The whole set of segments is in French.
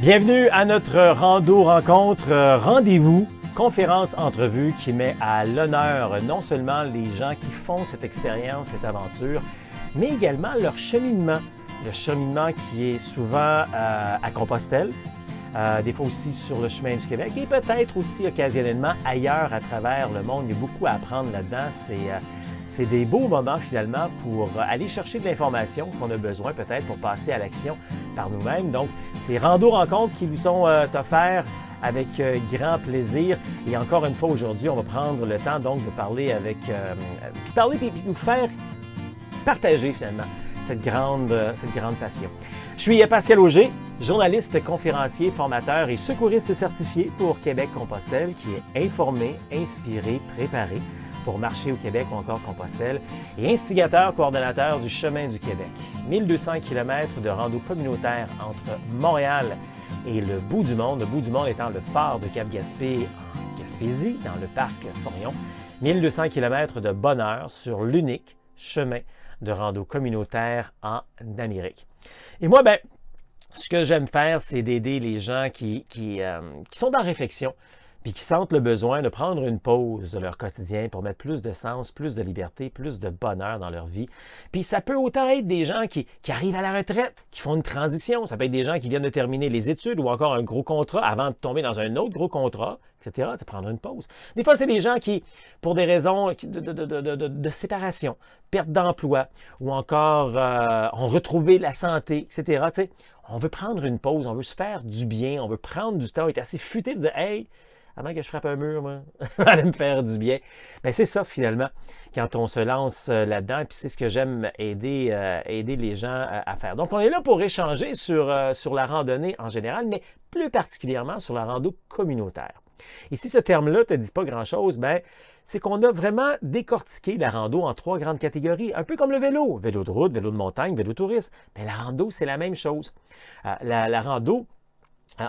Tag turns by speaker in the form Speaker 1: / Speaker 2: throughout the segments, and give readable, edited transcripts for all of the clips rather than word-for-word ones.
Speaker 1: Bienvenue à notre rando rencontre rendez-vous, conférence entrevue qui met à l'honneur non seulement les gens qui font cette expérience, cette aventure, mais également leur cheminement. Le cheminement qui est souvent à Compostelle, des fois aussi sur le chemin du Québec et peut-être aussi occasionnellement ailleurs à travers le monde. Il y a beaucoup à apprendre là-dedans. C'est des beaux moments finalement pour aller chercher de l'information qu'on a besoin peut-être pour passer à l'action par nous-mêmes. Donc, ces rando-rencontres qui vous sont offerts avec grand plaisir. Et encore une fois, aujourd'hui, on va prendre le temps donc de parler avec... puis nous faire partager finalement cette grande passion. Je suis Pascal Auger, journaliste, conférencier, formateur et secouriste certifié pour Québec-Compostelle qui est informé, inspiré, préparé pour marcher au Québec ou encore Compostelle et instigateur, coordonnateur du Chemin du Québec. 1200 km de rando communautaire entre Montréal et le bout du monde étant le phare de Cap-Gaspé en Gaspésie, dans le parc Forion. 1200 km de bonheur sur l'unique chemin de rando communautaire en Amérique. Et moi, ce que j'aime faire, c'est d'aider les gens qui sont dans la réflexion, puis qui sentent le besoin de prendre une pause de leur quotidien pour mettre plus de sens, plus de liberté, plus de bonheur dans leur vie. Puis ça peut autant être des gens qui arrivent à la retraite, qui font une transition. Ça peut être des gens qui viennent de terminer les études ou encore un gros contrat avant de tomber dans un autre gros contrat, etc. C'est prendre une pause. Des fois, c'est des gens qui, pour des raisons de séparation, perte d'emploi ou encore ont retrouvé la santé, etc. Tu sais, on veut prendre une pause, on veut se faire du bien, on veut prendre du temps, être assez futé de dire « Hey, avant que je frappe un mur, moi, allez me faire du bien. » C'est ça, finalement, quand on se lance là-dedans, puis c'est ce que j'aime aider les gens à faire. Donc, on est là pour échanger sur la randonnée en général, mais plus particulièrement sur la rando communautaire. Et si ce terme-là ne te dit pas grand-chose, c'est qu'on a vraiment décortiqué la rando en 3 grandes catégories, un peu comme le vélo. Vélo de route, vélo de montagne, vélo touriste. Mais la rando, c'est la même chose. La rando,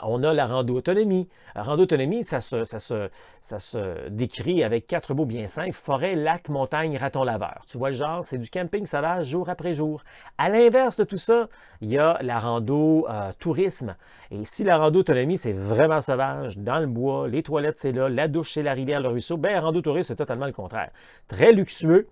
Speaker 1: on a la rando-autonomie. La rando-autonomie, ça se décrit avec 4 mots bien simples: forêt, lac, montagne, raton laveur. Tu vois le genre, c'est du camping sauvage jour après jour. À l'inverse de tout ça, il y a la rando-tourisme. Et si la rando-autonomie, c'est vraiment sauvage, dans le bois, les toilettes, c'est là, la douche, c'est la rivière, le ruisseau, la rando-tourisme, c'est totalement le contraire. Très luxueux.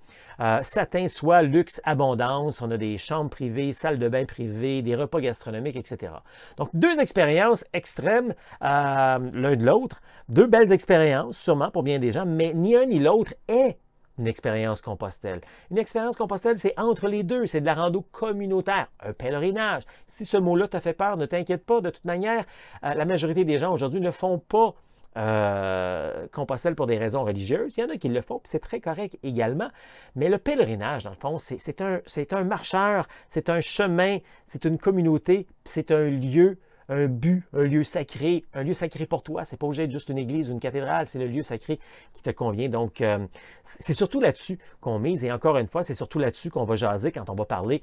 Speaker 1: Satin, soie, luxe, abondance. On a des chambres privées, salles de bain privées, des repas gastronomiques, etc. Donc, 2 expériences extrêmes l'un de l'autre. 2 belles expériences, sûrement pour bien des gens, mais ni un ni l'autre est une expérience Compostelle. Une expérience Compostelle, c'est entre les deux. C'est de la rando communautaire, un pèlerinage. Si ce mot-là t'a fait peur, ne t'inquiète pas. De toute manière, la majorité des gens aujourd'hui ne font pas Compostelle pour des raisons religieuses. Il y en a qui le font, puis c'est très correct également. Mais le pèlerinage, dans le fond, c'est un marcheur, c'est un chemin, c'est une communauté, c'est un lieu, un but, un lieu sacré pour toi. C'est pas obligé d'être juste une église ou une cathédrale, c'est le lieu sacré qui te convient. Donc, c'est surtout là-dessus qu'on mise. Et encore une fois, c'est surtout là-dessus qu'on va jaser quand on va parler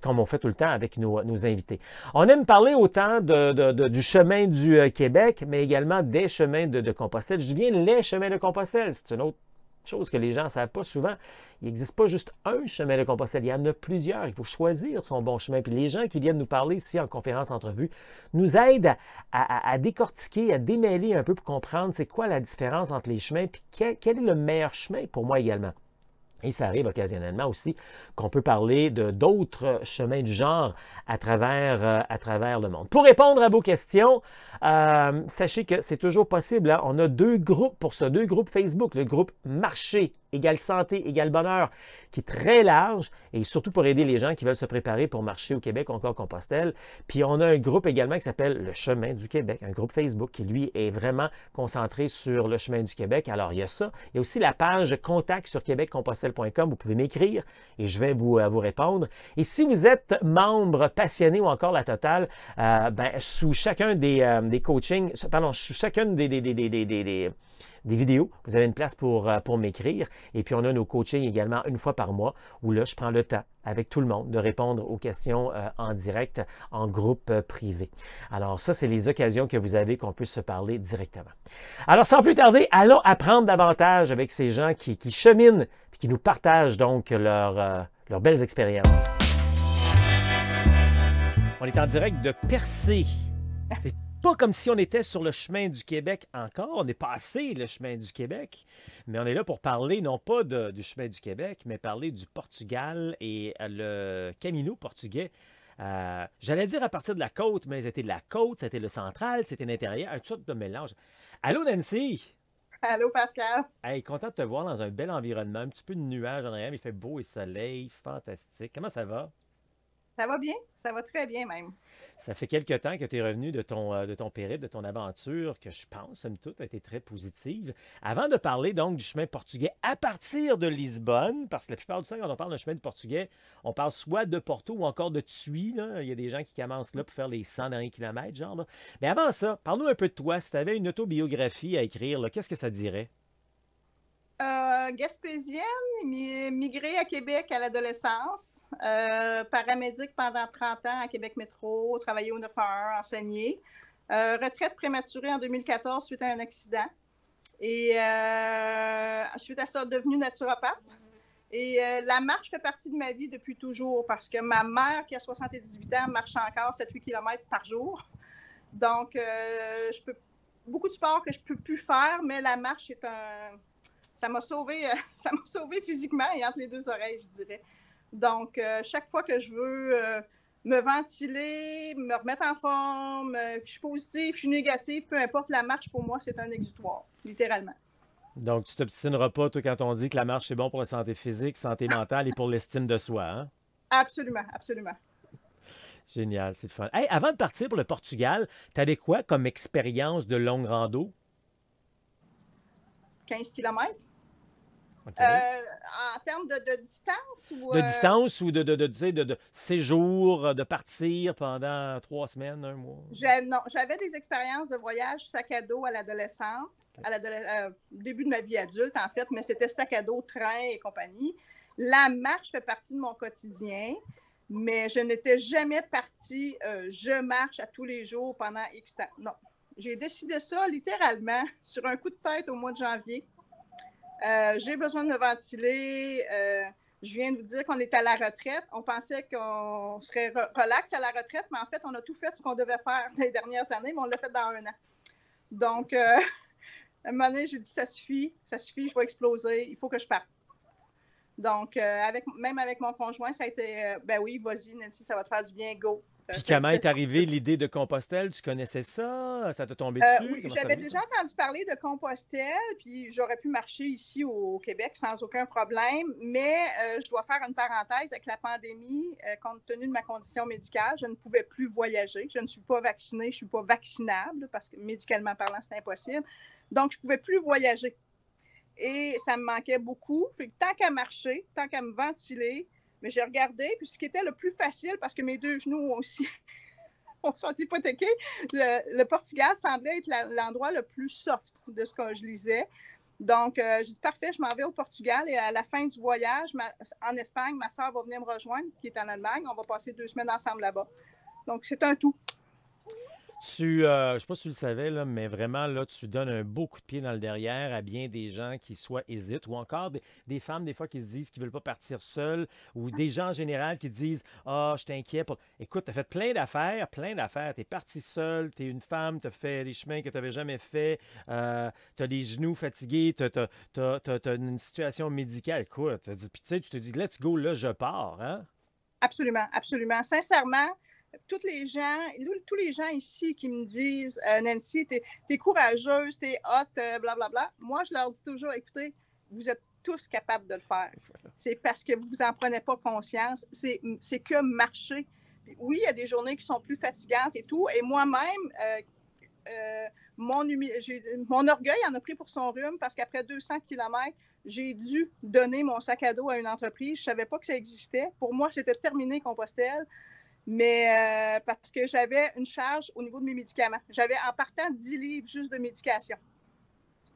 Speaker 1: comme on fait tout le temps avec nos invités. On aime parler autant du chemin du Québec, mais également des chemins de Compostelle. Je dis bien les chemins de Compostelle. C'est une autre chose que les gens ne savent pas souvent. Il n'existe pas juste un chemin de Compostelle, il y en a plusieurs. Il faut choisir son bon chemin. Puis les gens qui viennent nous parler ici en conférence entrevue nous aident à décortiquer, à démêler un peu pour comprendre c'est quoi la différence entre les chemins, puis quel est le meilleur chemin pour moi également. Et ça arrive occasionnellement aussi qu'on peut parler d'autres chemins du genre à travers le monde. Pour répondre à vos questions, sachez que c'est toujours possible. Hein? On a 2 groupes pour ça, 2 groupes Facebook. Le groupe Marché égale santé égale bonheur, qui est très large et surtout pour aider les gens qui veulent se préparer pour marcher au Québec ou encore Compostelle. Puis on a un groupe également qui s'appelle le Chemin du Québec, un groupe Facebook qui, lui, est vraiment concentré sur le Chemin du Québec. Alors, il y a ça. Il y a aussi la page contact sur québeccompostelle.com. Vous pouvez m'écrire et je vais vous répondre. Et si vous êtes membre passionné ou encore la totale, sous chacun des coachings, sous chacune des vidéos, vous avez une place pour m'écrire. Et puis, on a nos coachings également une fois par mois où là, je prends le temps avec tout le monde de répondre aux questions en direct, en groupe privé. Alors, ça, c'est les occasions que vous avez qu'on puisse se parler directement. Alors, sans plus tarder, allons apprendre davantage avec ces gens qui cheminent et qui nous partagent donc leurs belles expériences. On est en direct de Percé. C'est pas comme si on était sur le chemin du Québec encore. On est passé le chemin du Québec. Mais on est là pour parler non pas du chemin du Québec, mais parler du Portugal et le Camino portugais. J'allais dire à partir de la côte, mais c'était de la côte, c'était le central, c'était l'intérieur, un sorte de mélange. Allô Nancy!
Speaker 2: Allô, Pascal.
Speaker 1: Hey, content de te voir dans un bel environnement, un petit peu de nuages en arrière, mais il fait beau et soleil, fantastique. Comment ça va?
Speaker 2: Ça va bien? Ça va très bien même.
Speaker 1: Ça fait quelque temps que tu es revenu de ton périple, de ton aventure, que je pense, somme toute, a été très positive. Avant de parler donc du chemin portugais à partir de Lisbonne, parce que la plupart du temps, quand on parle d'un chemin de portugais, on parle soit de Porto ou encore de Tui. Là. Il y a des gens qui commencent là pour faire les 100 derniers kilomètres, genre. Là. Mais avant ça, parle-nous un peu de toi. Si tu avais une autobiographie à écrire, là, qu'est-ce que ça dirait?
Speaker 2: Gaspésienne, migrée à Québec à l'adolescence, paramédic pendant 30 ans à Québec Métro, travaillé au 911, enseigné. Retraite prématurée en 2014 suite à un accident. Et suite à ça, devenue naturopathe. Et la marche fait partie de ma vie depuis toujours parce que ma mère, qui a 78 ans, marche encore 7-8 km par jour. Donc, je peux beaucoup de sports que je ne peux plus faire, mais la marche est ça m'a sauvé physiquement et entre les deux oreilles, je dirais. Donc, chaque fois que je veux me ventiler, me remettre en forme, que je suis positive, je suis négative, peu importe la marche, pour moi, c'est un exutoire, littéralement.
Speaker 1: Donc, tu t'obstineras pas, toi, quand on dit que la marche, c'est bon pour la santé physique, santé mentale et pour l'estime de soi, hein?
Speaker 2: Absolument, absolument.
Speaker 1: Génial, c'est le fun. Hey, avant de partir pour le Portugal, tu avais quoi comme expérience de longue rando?
Speaker 2: 15 kilomètres.
Speaker 1: OK.
Speaker 2: En termes de distance ou...
Speaker 1: De distance ou tu sais, de séjour, de partir pendant 3 semaines, un mois?
Speaker 2: Non, j'avais des expériences de voyage sac à dos à l'adolescence, au début de ma vie adulte, en fait, mais c'était sac à dos, train et compagnie. La marche fait partie de mon quotidien, mais je n'étais jamais partie, je marche à tous les jours pendant X temps. Non. J'ai décidé ça littéralement sur un coup de tête au mois de janvier. J'ai besoin de me ventiler. Je viens de vous dire qu'on est à la retraite. On pensait qu'on serait relax à la retraite, mais en fait, on a tout fait ce qu'on devait faire les dernières années, mais on l'a fait dans un an. Donc, à un moment donné, j'ai dit, ça suffit, je vais exploser, il faut que je parte. Donc, même avec mon conjoint, ça a été, ben oui, vas-y, Nancy, ça va te faire du bien, go.
Speaker 1: Puis comment est arrivée l'idée de Compostelle? Tu connaissais ça? Ça t'a tombé
Speaker 2: Oui,
Speaker 1: dessus? Comment c'est
Speaker 2: j'avais
Speaker 1: arrivé,
Speaker 2: déjà
Speaker 1: ça?
Speaker 2: entendu parler de Compostelle, puis j'aurais pu marcher ici au Québec sans aucun problème, mais je dois faire une parenthèse avec la pandémie, compte tenu de ma condition médicale, je ne pouvais plus voyager, je ne suis pas vaccinée, je ne suis pas vaccinable, parce que médicalement parlant, c'est impossible, donc je ne pouvais plus voyager. Et ça me manquait beaucoup, fait que tant qu'à marcher, tant qu'à me ventiler, mais j'ai regardé, puis ce qui était le plus facile, parce que mes deux genoux aussi on sont hypothéqués. Le Portugal semblait être l'endroit le plus soft de ce que je lisais. Donc, j'ai dit, parfait, je m'en vais au Portugal et à la fin du voyage, en Espagne, ma soeur va venir me rejoindre, qui est en Allemagne. On va passer 2 semaines ensemble là-bas. Donc, c'est un tout.
Speaker 1: Je ne sais pas si tu le savais, là, mais vraiment, là, tu donnes un beau coup de pied dans le derrière à bien des gens qui soit hésitent, ou encore des femmes, des fois, qui se disent qu'ils ne veulent pas partir seules, ou des gens en général qui disent ah, je t'inquiète. Écoute, tu as fait plein d'affaires, plein d'affaires. Tu es partie seule, tu es une femme, tu as fait des chemins que tu n'avais jamais fait, tu as les genoux fatigués, tu as une situation médicale. Écoute, puis tu sais, tu te dis let's go, là, je pars. Hein?
Speaker 2: Absolument, absolument. Sincèrement, tous les gens ici qui me disent Nancy, t'es courageuse, t'es hot, blablabla. Moi, je leur dis toujours, écoutez, vous êtes tous capables de le faire. C'est parce que vous en prenez pas conscience. C'est que marcher. Oui, il y a des journées qui sont plus fatigantes et tout. Et moi-même, mon orgueil en a pris pour son rhume parce qu'après 200 km, j'ai dû donner mon sac à dos à une entreprise. Je ne savais pas que ça existait. Pour moi, c'était terminé, Compostelle. Mais parce que j'avais une charge au niveau de mes médicaments. J'avais en partant 10 livres juste de médication,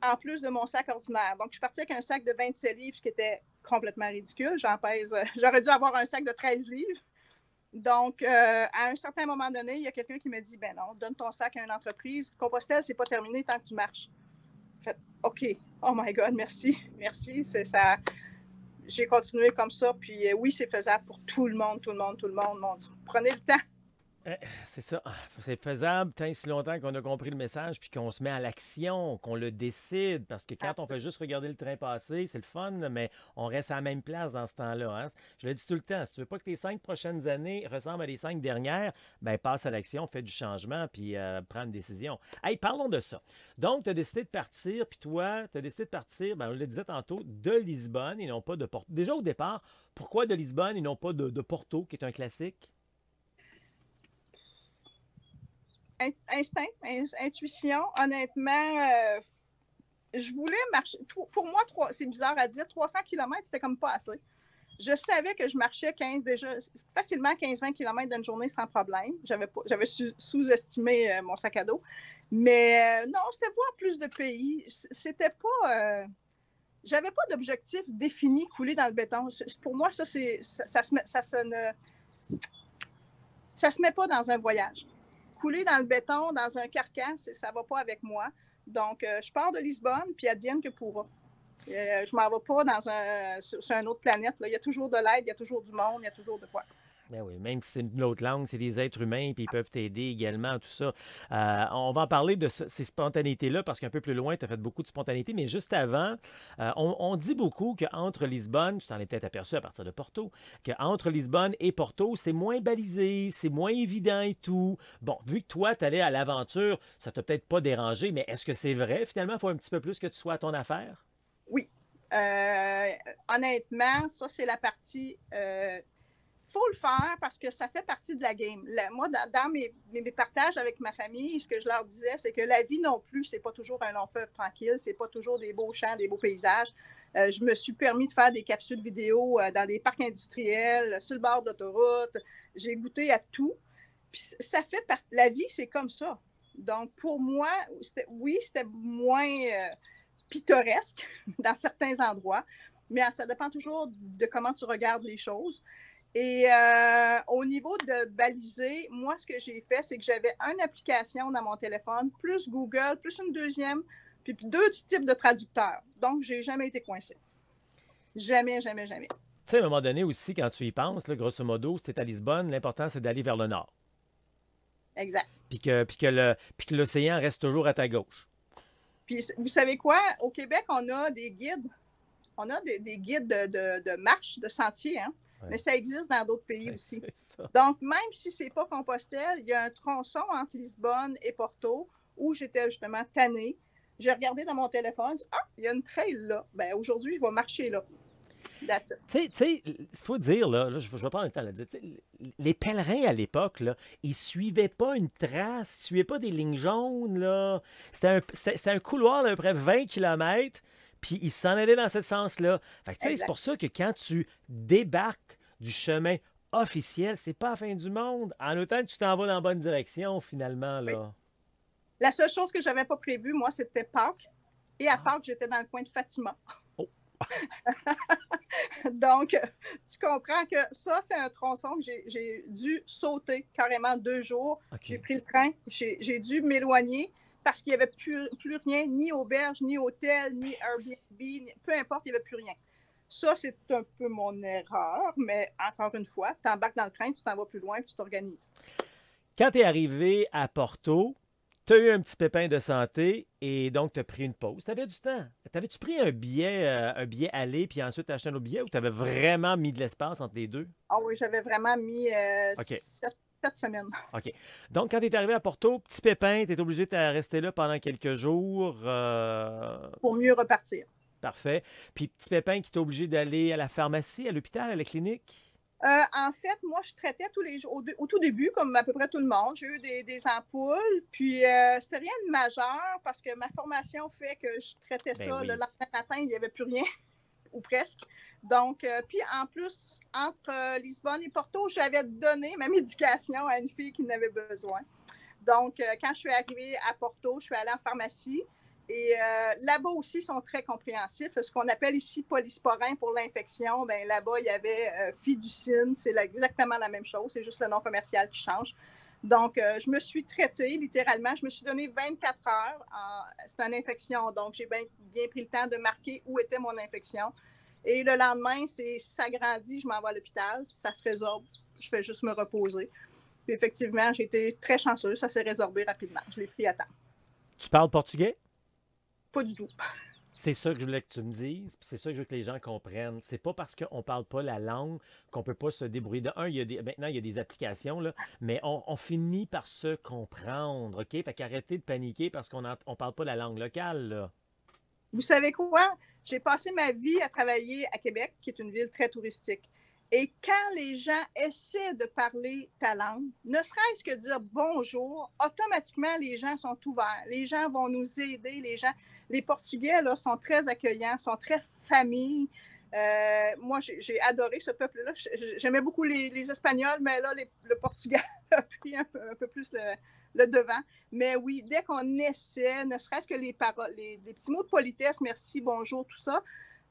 Speaker 2: en plus de mon sac ordinaire. Donc, je suis partie avec un sac de 27 livres, ce qui était complètement ridicule. J'aurais dû avoir un sac de 13 livres. Donc, à un certain moment donné, il y a quelqu'un qui me dit, ben non, donne ton sac à une entreprise. Compostelle, c'est pas terminé tant que tu marches. J'ai fait, OK, oh my God, merci, merci. C'est ça. J'ai continué comme ça, puis oui, c'est faisable pour tout le monde. Prenez le temps.
Speaker 1: C'est ça. C'est faisable tant et si longtemps qu'on a compris le message puis qu'on se met à l'action, qu'on le décide. Parce que quand on fait juste regarder le train passer, c'est le fun, là, mais on reste à la même place dans ce temps-là. Hein. Je le dis tout le temps. Si tu veux pas que tes 5 prochaines années ressemblent à les 5 dernières, ben passe à l'action, fais du changement puis prends une décision. Hey, parlons de ça. Donc, tu as décidé de partir, puis toi, tu as décidé de partir, ben, on le disait tantôt, de Lisbonne et non pas de Porto. Déjà au départ, pourquoi de Lisbonne et non pas de Porto, qui est un classique?
Speaker 2: Instinct, intuition, honnêtement, je voulais marcher. Pour moi, c'est bizarre à dire, 300 km, c'était comme pas assez. Je savais que je marchais facilement 15-20 km d'une journée sans problème. J'avais sous-estimé mon sac à dos. Mais non, c'était voir plus de pays. C'était pas. J'avais pas d'objectif défini, couler dans le béton. Pour moi, ça se met pas dans un voyage. Couler dans le béton, dans un carcan, ça va pas avec moi. Donc, je pars de Lisbonne, puis advienne que pourra. Je m'en vais pas sur une autre planète. Là. Il y a toujours de l'aide, il y a toujours du monde, il y a toujours de quoi.
Speaker 1: Ben oui, même si c'est une autre langue, c'est des êtres humains, puis ils peuvent t'aider également, tout ça. On va en parler de ces spontanéités-là, parce qu'un peu plus loin, tu as fait beaucoup de spontanéité, mais juste avant, on dit beaucoup qu'entre Lisbonne, tu t'en es peut-être aperçu à partir de Porto, qu'entre Lisbonne et Porto, c'est moins balisé, c'est moins évident et tout. Bon, vu que toi, tu allais à l'aventure, ça t'a peut-être pas dérangé, mais est-ce que c'est vrai, finalement? Il faut un petit peu plus que tu sois à ton affaire?
Speaker 2: Oui. Honnêtement, ça, c'est la partie... faut le faire parce que ça fait partie de la game. Moi, dans mes partages avec ma famille, ce que je leur disais, c'est que la vie non plus, c'est pas toujours un long fleuve tranquille, c'est pas toujours des beaux champs, des beaux paysages. Je me suis permis de faire des capsules vidéo dans des parcs industriels, sur le bord d'autoroute. J'ai goûté à tout. Puis ça fait partie. La vie, c'est comme ça. Donc, pour moi, c'était moins pittoresque dans certains endroits, mais ça dépend toujours de comment tu regardes les choses. Et au niveau de baliser, moi, ce que j'ai fait, c'est que j'avais une application dans mon téléphone, plus Google, plus une deuxième, puis 2 types de traducteurs. Donc, j'ai jamais été coincée. Jamais, jamais, jamais.
Speaker 1: Tu sais, à un moment donné aussi, quand tu y penses, là, grosso modo, si tu es à Lisbonne, l'important, c'est d'aller vers le nord.
Speaker 2: Exact.
Speaker 1: Puis que l'océan reste toujours à ta gauche.
Speaker 2: Puis, vous savez quoi? Au Québec, on a des guides. On a des guides de marche, de sentiers, hein? Ouais. Mais ça existe dans d'autres pays aussi. Donc, même si ce n'est pas Compostelle, il y a un tronçon entre Lisbonne et Porto où j'étais justement tannée. J'ai regardé dans mon téléphone, il y a une trail là. Ben aujourd'hui, je vais marcher là. That's it.
Speaker 1: Tu sais, il faut dire, là, je vais prendre le temps de le dire, les pèlerins à l'époque, là, ils suivaient pas une trace, ils suivaient pas des lignes jaunes, là. C'était un couloir d'à peu près 20 km. Puis il s'en allait dans ce sens-là. Fait que, tu sais, c'est pour ça que quand tu débarques du chemin officiel, c'est pas la fin du monde. En autant que tu t'en vas dans la bonne direction, finalement, là.
Speaker 2: Oui. La seule chose que j'avais pas prévue, moi, c'était Pâques. Et à Pâques, j'étais dans le coin de Fatima. Oh. Donc, tu comprends que ça, c'est un tronçon que j'ai dû sauter carrément 2 jours. Okay. J'ai pris le train, j'ai dû m'éloigner. Parce qu'il n'y avait plus rien, ni auberge, ni hôtel, ni Airbnb, peu importe, il n'y avait plus rien. Ça, c'est un peu mon erreur, mais encore une fois, tu embarques dans le train, tu t'en vas plus loin, puis tu t'organises.
Speaker 1: Quand tu es arrivé à Porto, tu as eu un petit pépin de santé et donc tu as pris une pause. Tu avais du temps. T'avais-tu pris un billet aller, puis ensuite tu as acheté un autre billet, ou tu avais vraiment mis de l'espace entre les deux?
Speaker 2: Ah oui, j'avais vraiment mis 7 semaines.
Speaker 1: OK. Donc, quand tu es arrivé à Porto, petit pépin, tu es obligé de rester là pendant quelques jours.
Speaker 2: Pour mieux repartir.
Speaker 1: Parfait. Puis, petit pépin qui t'a obligé d'aller à la pharmacie, à l'hôpital, à la clinique?
Speaker 2: En fait, moi, je traitais tous les jours. Au tout début, comme à peu près tout le monde, j'ai eu des ampoules. Puis, c'était rien de majeur parce que ma formation fait que je traitais ça oui. Le lendemain matin, il n'y avait plus rien. Ou presque. Donc, puis en plus, entre Lisbonne et Porto, j'avais donné ma médication à une fille qui en avait besoin. Donc, quand je suis arrivée à Porto, je suis allée en pharmacie. Et là-bas aussi, ils sont très compréhensifs. Ce qu'on appelle ici polysporin pour l'infection, bien là-bas, il y avait Fiducine. C'est exactement la même chose. C'est juste le nom commercial qui change. Donc, je me suis traitée, littéralement. Je me suis donné 24 heures. C'est une infection. Donc, j'ai bien pris le temps de marquer où était mon infection. Et le lendemain, ça grandit, je m'en vais à l'hôpital. Ça se résorbe. Je fais juste me reposer. Puis effectivement, j'ai été très chanceuse. Ça s'est résorbé rapidement. Je l'ai pris à temps.
Speaker 1: Tu parles portugais?
Speaker 2: Pas du tout.
Speaker 1: C'est ça que je voulais que tu me dises, puis c'est ça que je veux que les gens comprennent. C'est pas parce qu'on parle pas la langue qu'on peut pas se débrouiller. De un, maintenant, il y a des applications, là, mais on finit par se comprendre, OK? Fait qu'arrêtez de paniquer parce qu'on parle pas la langue locale, là.
Speaker 2: Vous savez quoi? J'ai passé ma vie à travailler à Québec, qui est une ville très touristique. Et quand les gens essaient de parler ta langue, ne serait-ce que dire bonjour, automatiquement, les gens sont ouverts. Les gens vont nous aider. Les Portugais là, sont très accueillants, sont très famille. Moi, j'ai adoré ce peuple-là. J'aimais beaucoup les Espagnols, mais là, le Portugais a pris un peu plus le devant. Mais oui, dès qu'on essaie, ne serait-ce que les paroles, les petits mots de politesse, merci, bonjour, tout ça,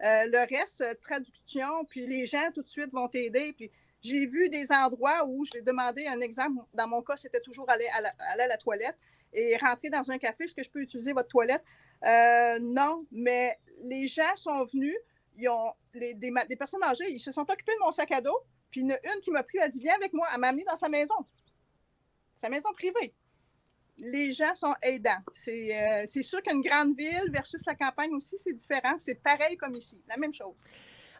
Speaker 2: le reste, traduction, puis les gens tout de suite vont t'aider. Puis j'ai vu des endroits où je l'ai demandé un exemple. Dans mon cas, c'était toujours aller à la toilette et rentrer dans un café. Est-ce que je peux utiliser votre toilette? Non, mais les gens sont venus. Ils ont des personnes âgées, ils se sont occupés de mon sac à dos. Puis une qui m'a pris, elle dit, viens avec moi. Elle m'a amené dans sa maison privée. Les gens sont aidants. C'est sûr qu'une grande ville versus la campagne aussi, c'est différent. C'est pareil comme ici, la même chose.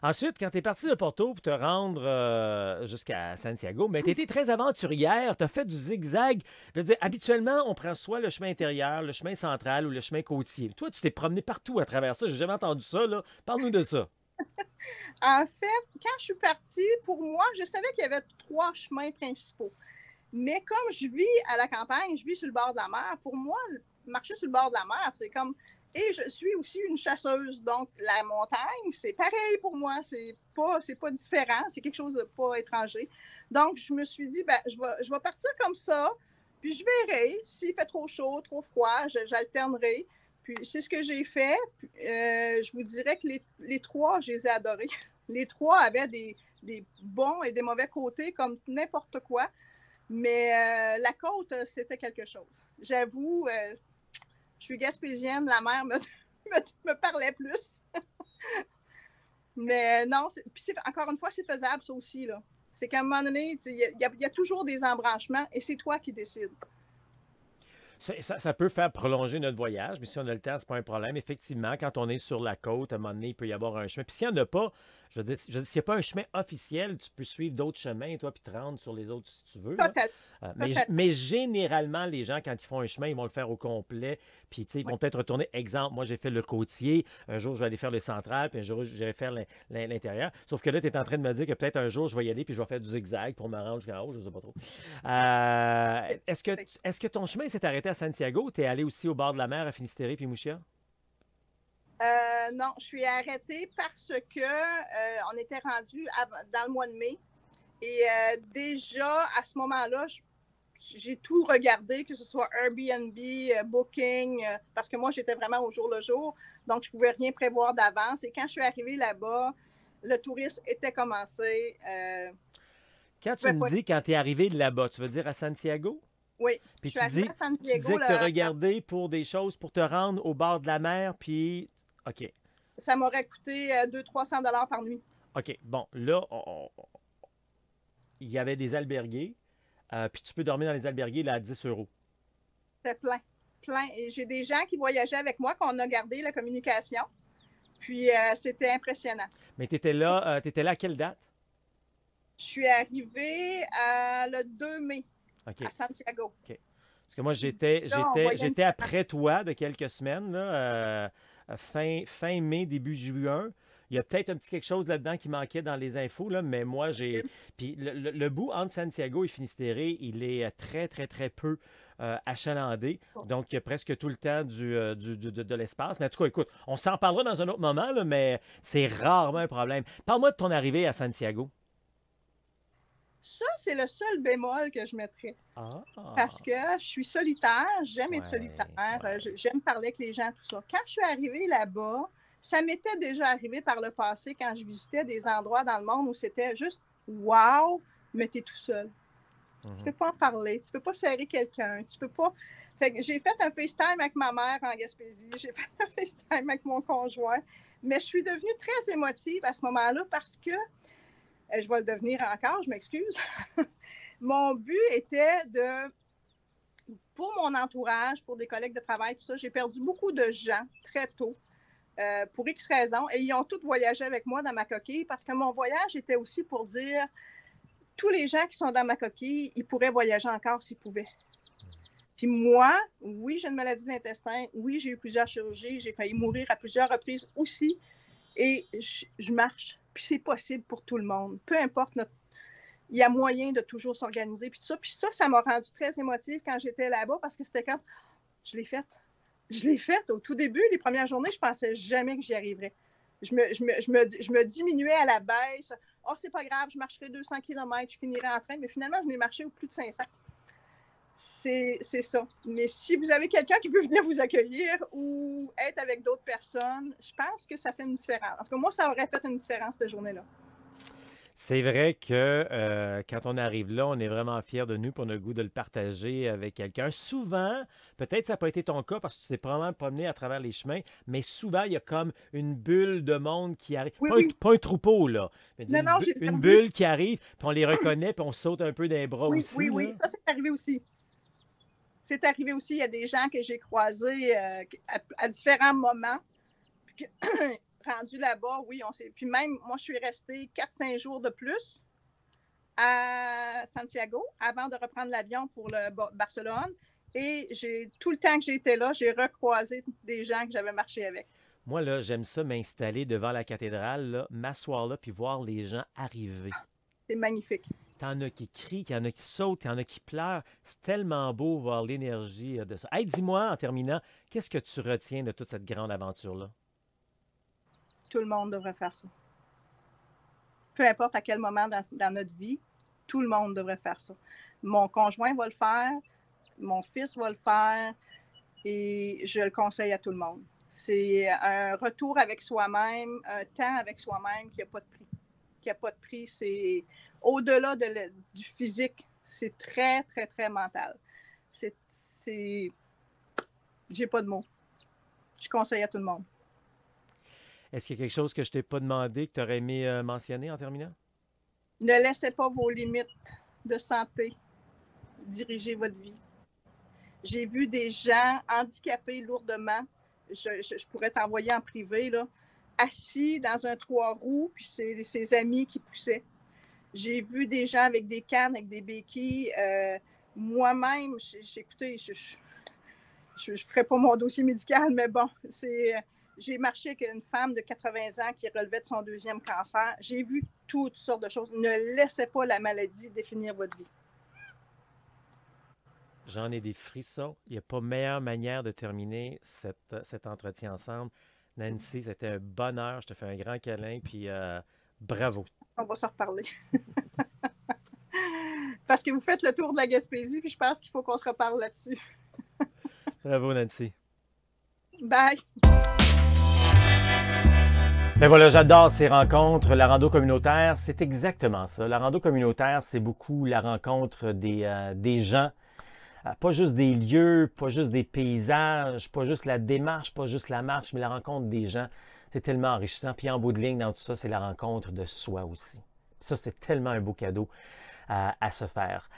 Speaker 1: Ensuite, quand tu es parti de Porto pour te rendre jusqu'à Santiago, mais tu étais très aventurière, tu as fait du zigzag. Je veux dire, habituellement, on prend soit le chemin intérieur, le chemin central ou le chemin côtier. Toi, tu t'es promené partout à travers ça. J'ai jamais entendu ça, là. Parle-nous de ça.
Speaker 2: En fait, quand je suis partie, pour moi, je savais qu'il y avait 3 chemins principaux. Mais comme je vis à la campagne, je vis sur le bord de la mer, pour moi, marcher sur le bord de la mer, c'est comme... Et je suis aussi une chasseuse, donc la montagne, c'est pareil pour moi, c'est pas différent, c'est quelque chose de pas étranger. Donc, je me suis dit, ben, je vais partir comme ça, puis je verrai, s'il fait trop chaud, trop froid, j'alternerai. Puis c'est ce que j'ai fait. Puis, je vous dirais que les 3, je les ai adorés. Les 3 avaient des bons et des mauvais côtés, comme n'importe quoi. Mais la côte, c'était quelque chose. J'avoue, je suis gaspésienne, la mer me parlait plus. Mais non, puis encore une fois, c'est faisable, ça aussi, là. C'est qu'à un moment donné, il y a toujours des embranchements et c'est toi qui décides.
Speaker 1: Ça peut faire prolonger notre voyage, mais si on a le temps, c'est pas un problème. Effectivement, quand on est sur la côte, à un moment donné, il peut y avoir un chemin. Puis s'il n'y en a pas, je veux dire, s'il n'y a pas un chemin officiel, tu peux suivre d'autres chemins, toi, puis te rendre sur les autres si tu veux. Mais généralement, les gens, quand ils font un chemin, ils vont le faire au complet. Puis, tu sais, ils vont peut-être retourner. Exemple, moi, j'ai fait le côtier. Un jour, je vais aller faire le central, puis un jour, je vais faire l'intérieur. Sauf que là, tu es en train de me dire que peut-être un jour, je vais y aller, puis je vais faire du zigzag pour me rendre jusqu'en haut. Je ne sais pas trop. Est-ce que ton chemin s'est arrêté à Santiago? Tu es allé aussi au bord de la mer à Finistère puis Mouchia?
Speaker 2: Non, je suis arrêtée parce que on était rendu dans le mois de mai. Et déjà, à ce moment-là, j'ai tout regardé, que ce soit Airbnb, Booking, parce que moi, j'étais vraiment au jour le jour. Donc, je ne pouvais rien prévoir d'avance. Et quand je suis arrivée là-bas, le tourisme était commencé.
Speaker 1: Quand tu me dis quand tu es arrivé là-bas, tu veux dire à Santiago?
Speaker 2: Oui,
Speaker 1: puis
Speaker 2: je suis arrivée à Santiago.
Speaker 1: Tu disais que tu as regardé pour des choses pour te rendre au bord de la mer, puis... OK.
Speaker 2: Ça m'aurait coûté 200-300 $ par nuit.
Speaker 1: OK. Bon, là, il y avait des albergues, puis tu peux dormir dans les albergues là, à 10 €.
Speaker 2: C'était plein, plein. Et j'ai des gens qui voyageaient avec moi, qu'on a gardé la communication. Puis, c'était impressionnant.
Speaker 1: Mais tu étais là à quelle date?
Speaker 2: Je suis arrivée le 2 mai.
Speaker 1: Okay.
Speaker 2: À Santiago.
Speaker 1: OK. Parce que moi, j'étais après toi de quelques semaines, là, fin mai, début juin. Il y a peut-être un petit quelque chose là-dedans qui manquait dans les infos, là, mais moi, j'ai... Puis le bout entre Santiago et Finistère, il est très, très, très peu achalandé. Donc, il y a presque tout le temps de l'espace. Mais en tout cas, écoute, on s'en parlera dans un autre moment, là, mais c'est rarement un problème. Parle-moi de ton arrivée à Santiago.
Speaker 2: Ça, c'est le seul bémol que je mettrais. Parce que je suis solitaire, j'aime être solitaire, j'aime parler avec les gens, tout ça. Quand je suis arrivée là-bas, ça m'était déjà arrivé par le passé quand je visitais des endroits dans le monde où c'était juste « wow », mais t'es tout seul. Tu peux pas en parler, tu peux pas serrer quelqu'un, tu peux pas... Fait que j'ai fait un FaceTime avec ma mère en Gaspésie, j'ai fait un FaceTime avec mon conjoint, mais je suis devenue très émotive à ce moment-là parce que Je vais le devenir encore, je m'excuse. Mon but était pour mon entourage, pour des collègues de travail, tout ça, j'ai perdu beaucoup de gens très tôt. Pour X raisons, et ils ont tous voyagé avec moi dans ma coquille parce que mon voyage était aussi pour dire tous les gens qui sont dans ma coquille, ils pourraient voyager encore s'ils pouvaient. Puis moi, oui, j'ai une maladie de l'intestin, oui, j'ai eu plusieurs chirurgies, j'ai failli mourir à plusieurs reprises aussi, et je marche. Puis c'est possible pour tout le monde. Peu importe il y a moyen de toujours s'organiser, puis tout ça. Puis ça m'a rendu très émotive quand j'étais là-bas parce que c'était comme, je l'ai faite. Je l'ai faite au tout début, les premières journées, je ne pensais jamais que j'y arriverais. Je me diminuais à la baisse. Oh, c'est pas grave, je marcherai 200 km, je finirai en train. Mais finalement, je n'ai marché au plus de 500. C'est ça. Mais si vous avez quelqu'un qui peut venir vous accueillir ou être avec d'autres personnes, je pense que ça fait une différence. Parce que moi, ça aurait fait une différence cette journée-là.
Speaker 1: C'est vrai que quand on arrive là, on est vraiment fiers de nous, pour on a le goût de le partager avec quelqu'un. Souvent, peut-être ça n'a pas été ton cas parce que tu t'es probablement promené à travers les chemins, mais souvent, il y a comme une bulle de monde qui arrive.
Speaker 2: Oui,
Speaker 1: pas un troupeau, là, mais
Speaker 2: non,
Speaker 1: une bulle qui arrive, puis on les reconnaît, puis on saute un peu dans les bras aussi.
Speaker 2: Oui, ça, c'est arrivé aussi. C'est arrivé aussi. Il y a des gens que j'ai croisés à différents moments. Puis rendu là-bas, oui, on s'est. Puis même, moi, je suis restée 4-5 jours de plus à Santiago avant de reprendre l'avion pour le Barcelone. Et tout le temps que j'étais là, j'ai recroisé des gens que j'avais marché avec.
Speaker 1: Moi, là, j'aime ça m'installer devant la cathédrale, m'asseoir là, puis voir les gens arriver.
Speaker 2: C'est magnifique.
Speaker 1: T'en as qui crient, il y en a qui sautent, il y en a qui pleurent. C'est tellement beau voir l'énergie de ça. Hey, dis-moi, en terminant, qu'est-ce que tu retiens de toute cette grande aventure-là?
Speaker 2: Tout le monde devrait faire ça. Peu importe à quel moment dans notre vie, tout le monde devrait faire ça. Mon conjoint va le faire, mon fils va le faire, et je le conseille à tout le monde. C'est un retour avec soi-même, un temps avec soi-même qui n'a pas de prix. Qui n'a pas de prix, c'est au-delà du physique, c'est très, très, très mental. J'ai pas de mots. Je conseille à tout le monde.
Speaker 1: Est-ce qu'il y a quelque chose que je t'ai pas demandé, que tu aurais aimé mentionner en terminant?
Speaker 2: Ne laissez pas vos limites de santé diriger votre vie. J'ai vu des gens handicapés lourdement, je pourrais t'envoyer en privé, là, assis dans un 3 roues, puis c'est ses amis qui poussaient. J'ai vu des gens avec des cannes, avec des béquilles. Moi-même, écoutez, je ne ferai pas mon dossier médical, mais bon, j'ai marché avec une femme de 80 ans qui relevait de son 2e cancer. J'ai vu toutes sortes de choses. Ne laissez pas la maladie définir votre vie.
Speaker 1: J'en ai des frissons. Il n'y a pas meilleure manière de terminer cet entretien ensemble. Nancy, c'était un bonheur. Je te fais un grand câlin, puis bravo.
Speaker 2: On va s'en reparler. Parce que vous faites le tour de la Gaspésie, puis je pense qu'il faut qu'on se reparle là-dessus.
Speaker 1: Bravo, Nancy.
Speaker 2: Bye!
Speaker 1: Ben voilà, j'adore ces rencontres. La rando communautaire, c'est exactement ça. La rando communautaire, c'est beaucoup la rencontre des gens. Pas juste des lieux, pas juste des paysages, pas juste la démarche, pas juste la marche, mais la rencontre des gens. C'est tellement enrichissant. Puis en bout de ligne, dans tout ça, c'est la rencontre de soi aussi. Puis ça, c'est tellement un beau cadeau à se faire.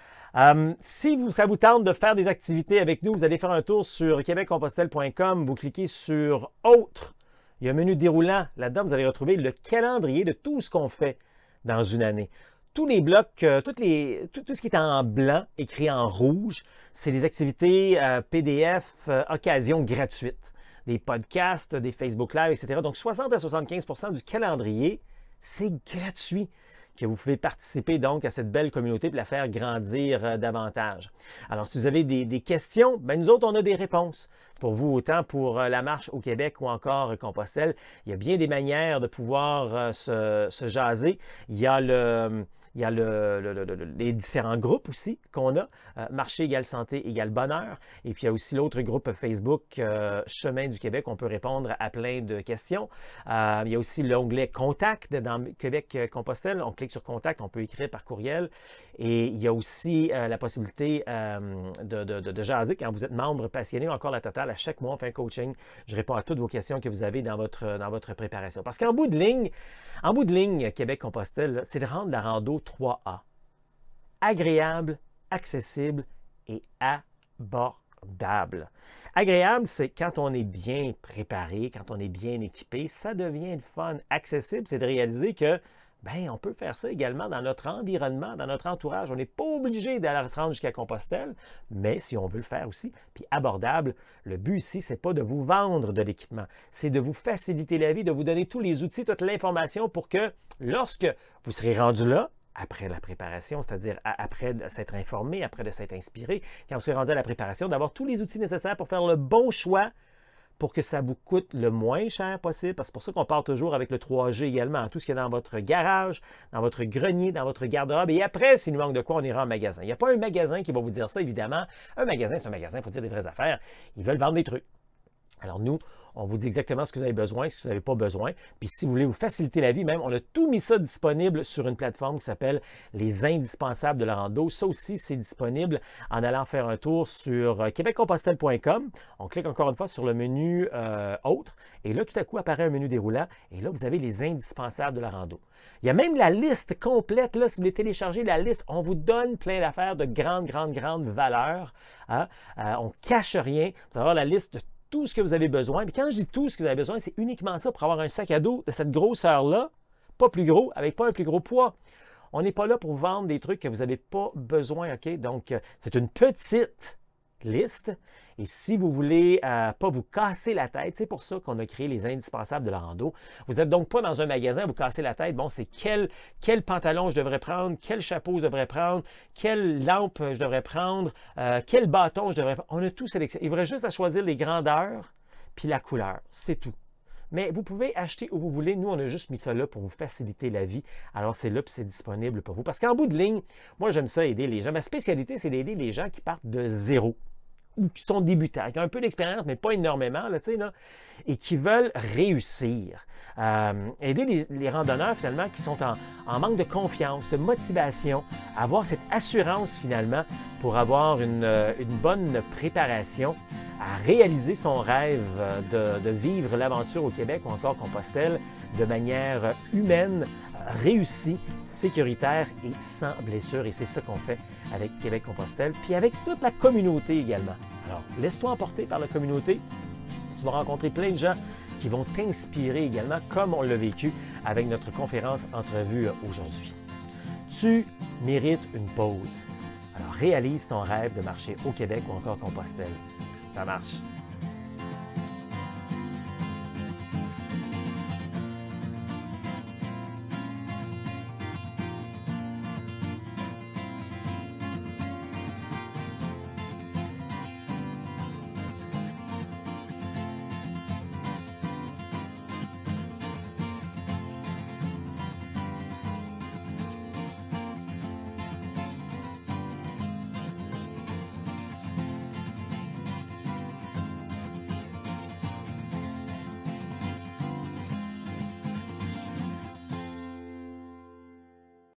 Speaker 1: Si ça vous tente de faire des activités avec nous, vous allez faire un tour sur québeccompostelle.com, vous cliquez sur « Autres ». Il y a un menu déroulant. Là-dedans, vous allez retrouver le calendrier de tout ce qu'on fait dans une année. Tous les blocs, tout ce qui est en blanc, écrit en rouge, c'est des activités PDF, occasions gratuites. Des podcasts, des Facebook Live, etc. Donc, 60 à 75% du calendrier, c'est gratuit. Que vous pouvez participer donc à cette belle communauté et la faire grandir davantage. Alors, si vous avez des questions, ben nous autres, on a des réponses pour vous, autant pour la marche au Québec ou encore Compostelle. Il y a bien des manières de pouvoir se jaser. Il y a Il y a les différents groupes aussi qu'on a. Marché égale santé égale bonheur. Et puis, il y a aussi l'autre groupe Facebook, Chemin du Québec. On peut répondre à plein de questions. Il y a aussi l'onglet Contact dans Québec-Compostelle. On clique sur Contact, on peut écrire par courriel. Et il y a aussi la possibilité de jaser quand vous êtes membre passionné ou encore la totale. À chaque mois, on fait un coaching. Je réponds à toutes vos questions que vous avez dans votre préparation. Parce qu'en bout de ligne, Québec-Compostelle, c'est de rendre la rando 3A. Agréable, accessible et abordable. Agréable, c'est quand on est bien préparé, quand on est bien équipé, ça devient le fun. Accessible, c'est de réaliser que on peut faire ça également dans notre environnement, dans notre entourage. On n'est pas obligé d'aller se rendre jusqu'à Compostelle, mais si on veut le faire aussi. Puis abordable, le but ici, ce n'est pas de vous vendre de l'équipement, c'est de vous faciliter la vie, de vous donner tous les outils, toute l'information pour que lorsque vous serez rendu là, après la préparation, c'est-à-dire après de s'être informé, après de s'être inspiré, quand vous serez rendu à la préparation, d'avoir tous les outils nécessaires pour faire le bon choix pour que ça vous coûte le moins cher possible. Parce que c'est pour ça qu'on part toujours avec le 3G également. Tout ce qu'il y a dans votre garage, dans votre grenier, dans votre garde-robe. Et après, s'il nous manque de quoi, on ira en magasin. Il n'y a pas un magasin qui va vous dire ça, évidemment. Un magasin, c'est un magasin, il faut dire des vraies affaires. Ils veulent vendre des trucs. Alors nous, on vous dit exactement ce que vous avez besoin, ce que vous n'avez pas besoin. Puis si vous voulez vous faciliter la vie, même, on a tout mis ça disponible sur une plateforme qui s'appelle Les Indispensables de la rando. Ça aussi, c'est disponible en allant faire un tour sur québeccompostelle.com. On clique encore une fois sur le menu Autres. Et là, tout à coup, apparaît un menu déroulant. Et là, vous avez Les Indispensables de la rando. Il y a même la liste complète. Là, si vous voulez télécharger la liste, on vous donne plein d'affaires de grande valeur. Hein? On ne cache rien. Vous allez avoir la liste de tout ce que vous avez besoin. Mais quand je dis tout ce que vous avez besoin, c'est uniquement ça pour avoir un sac à dos de cette grosseur-là, pas plus gros, avec pas un plus gros poids. On n'est pas là pour vendre des trucs que vous n'avez pas besoin, OK? Donc, c'est une petite liste. Et si vous voulez pas vous casser la tête, c'est pour ça qu'on a créé les Indispensables de la rando. Vous n'êtes donc pas dans un magasin à vous casser la tête. Bon, c'est quel pantalon je devrais prendre, quel chapeau je devrais prendre, quelle lampe je devrais prendre, quel bâton je devrais prendre. On a tout sélectionné. Il faudrait juste à choisir les grandeurs puis la couleur. C'est tout. Mais vous pouvez acheter où vous voulez. Nous, on a juste mis ça là pour vous faciliter la vie. Alors, c'est là puis c'est disponible pour vous. Parce qu'en bout de ligne, moi, j'aime ça aider les gens. Ma spécialité, c'est d'aider les gens qui partent de zéro ou qui sont débutants, qui ont un peu d'expérience, mais pas énormément, là, et qui veulent réussir. Aider les randonneurs, finalement, qui sont en manque de confiance, de motivation, avoir cette assurance, finalement, pour avoir une bonne préparation à réaliser son rêve de vivre l'aventure au Québec ou encore Compostelle de manière humaine, réussie, sécuritaire et sans blessure. Et c'est ça qu'on fait avec Québec-Compostelle, puis avec toute la communauté également. Alors, laisse-toi emporter par la communauté. Tu vas rencontrer plein de gens qui vont t'inspirer également, comme on l'a vécu avec notre conférence entrevue aujourd'hui. Tu mérites une pause. Alors, réalise ton rêve de marcher au Québec ou encore Compostelle. Ça marche.